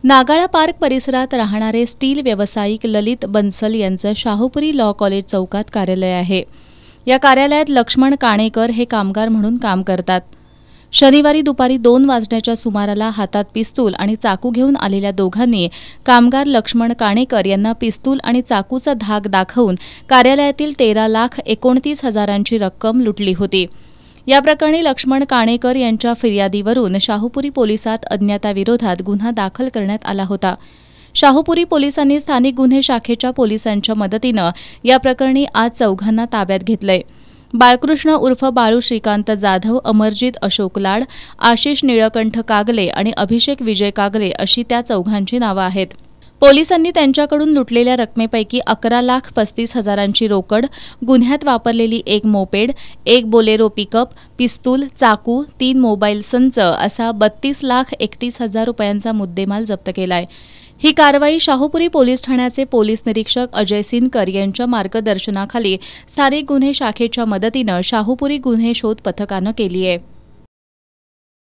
Nagala park परिसरात राहणारे steel व्यावसायिक ललित बन्सल यांचं शाहूपुरी लॉ कॉलेज चौकात कार्यालय आहे। या कार्यालयात लक्ष्मण काणेकर हे कामगार म्हणून काम करतात। शनिवारी दुपारी 2 वाजण्याच्या सुमाराला हातात पिस्तूल आणि चाकू घेऊन आलेल्या दोघांनी कामगार लक्ष्मण काणेकर यांना पिस्तूल आणि चाकूचा धाक दाखवून कार्यालयातील 13,29,000ची रक्कम लुटली होती। या प्रकरणी लक्ष्मण काणेकर यांच्या फिर्यादीवरून शाहूपुरी पोलिसात अज्ञाताविरोधात गुन्हा दाखल करण्यात आला होता। शाहूपुरी पोलिसांनी स्थानिक गुन्हे शाखेच्या पोलिसांच्या मदतीनं या प्रकरणी आज चौघांना ताब्यात घेतलंय। बाळकृष्ण उर्फ बाळू श्रीकांत जाधव, अमरजित अशोक लाड, आशिष निळकंठ कागले आणि अभिषेक विजय कागले अशी त्या चौघांची नावं आहेत। पोलिसांनी त्यांच्याकडून लुटलेल्या रकमेपैकी 11,35,000ची रोकड, गुन्ह्यात वापरलेली एक मोपेड, एक बोलेरो पिकअप, पिस्तूल, चाकू, 3 मोबाईल संच असा 32,31,000 रुपयांचा मुद्देमाल जप्त केलाय। ही कारवाई शाहूपुरी पोलीस ठाण्याचे पोलीस निरीक्षक अजय सिनकर यांच्या मार्गदर्शनाखाली स्थानिक गुन्हे शाखेच्या मदतीनं शाहूपुरी गुन्हे शोध पथकानं केली आहे।